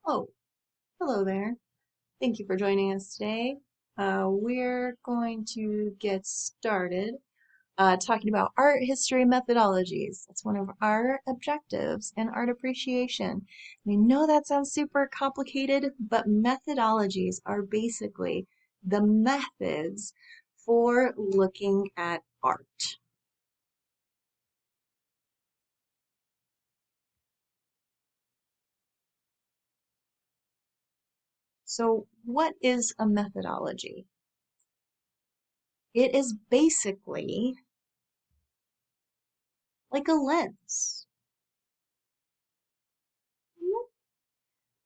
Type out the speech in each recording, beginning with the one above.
Oh, hello there. Thank you for joining us today. We're going to get started talking about art history methodologies. That's one of our objectives in art appreciation. We know that sounds super complicated, but methodologies are basically the methods for looking at art. So, what is a methodology? It is basically like a lens.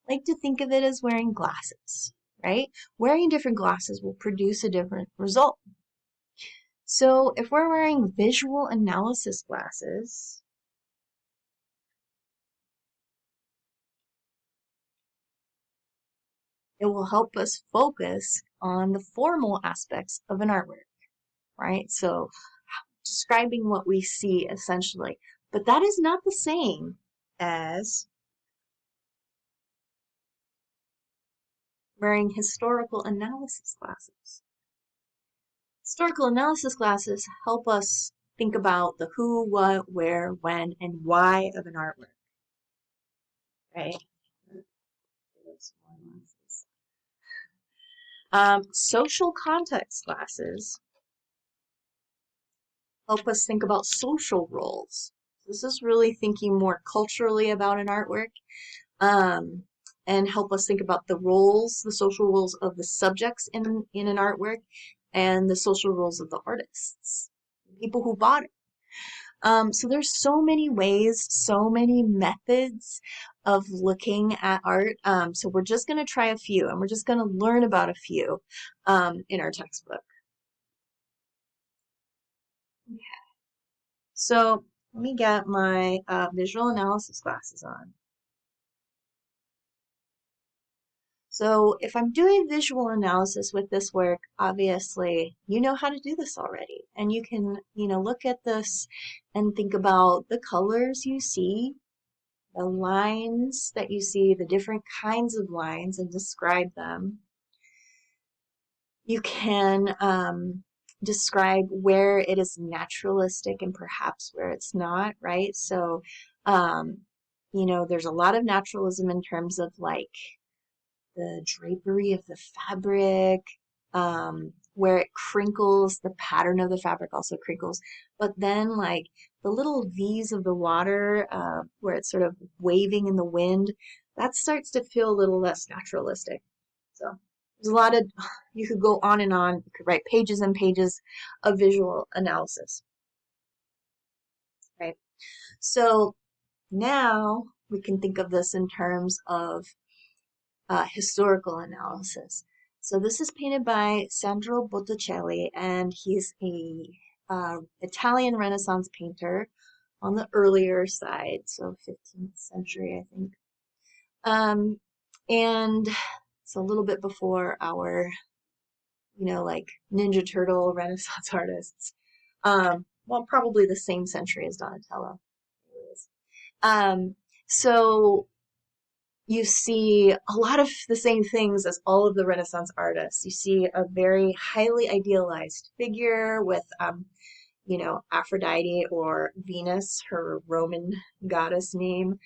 Like to think of it as wearing glasses, right? Wearing different glasses will produce a different result. So if we're wearing visual analysis glasses, it will help us focus on the formal aspects of an artwork, right? So describing what we see essentially. But that is not the same as wearing historical analysis glasses. Historical analysis classes help us think about the who, what, where, when, and why of an artwork, right? Social context classes help us think about social roles. This is really thinking more culturally about an artwork, um, and help us think about the roles, the social roles of the subjects in an artwork, and the social roles of the artists, people who bought it. So there's so many ways, so many methods of looking at art. So we're just going to try a few, and we're just going to learn about a few in our textbook. So let me get my visual analysis glasses on. So if I'm doing visual analysis with this work, obviously you know how to do this already. And you can, look at this and think about the colors you see, the lines that you see, the different kinds of lines, and describe them. You can describe where it is naturalistic and perhaps where it's not, right? So, um, there's a lot of naturalism in terms of like the drapery of the fabric, where it crinkles, the pattern of the fabric also crinkles. But then, like the little V's of the water, where it's sort of waving in the wind, that starts to feel a little less naturalistic. So there's a lot of, you could go on and on. You could write pages and pages of visual analysis, right? So now we can think of this in terms of historical analysis. So this is painted by Sandro Botticelli, and he's a Italian Renaissance painter on the earlier side, so 15th century, I think. And it's a little bit before our, like Ninja Turtle Renaissance artists. Well, probably the same century as Donatello. Anyways. So you see a lot of the same things as all of the Renaissance artists. You see a very highly idealized figure with, Aphrodite or Venus, her Roman goddess name,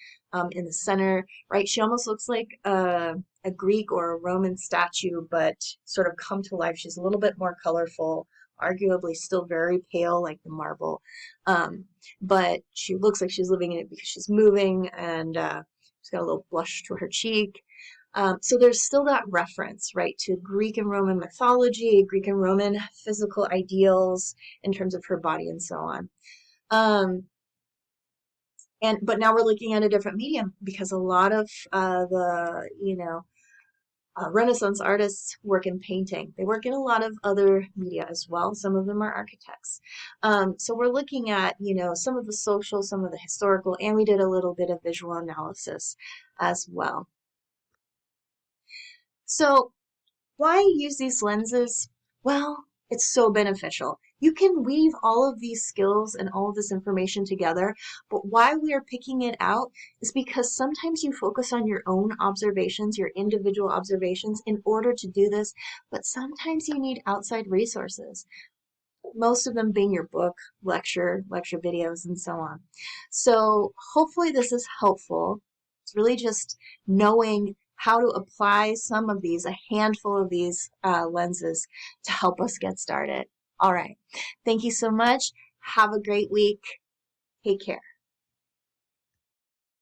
in the center, right? She almost looks like a Greek or a Roman statue, but sort of come to life. She's a little bit more colorful, arguably still very pale like the marble. But she looks like she's living in it because she's moving, and she's got a little blush to her cheek. So there's still that reference, right, to Greek and Roman mythology, Greek and Roman physical ideals in terms of her body and so on. Um, but now we're looking at a different medium because a lot of Renaissance artists work in painting. They work in a lot of other media as well. Some of them are architects. So we're looking at, some of the social, some of the historical, and we did a little bit of visual analysis as well. So why use these lenses? Well, it's so beneficial. You can weave all of these skills and all of this information together, but why we are picking it out is because sometimes you focus on your own observations, your individual observations in order to do this, but sometimes you need outside resources. Most of them being your book, lecture videos, and so on. So hopefully this is helpful. It's really just knowing how to apply some of these, a handful of these lenses to help us get started. All right. Thank you so much. Have a great week. Take care.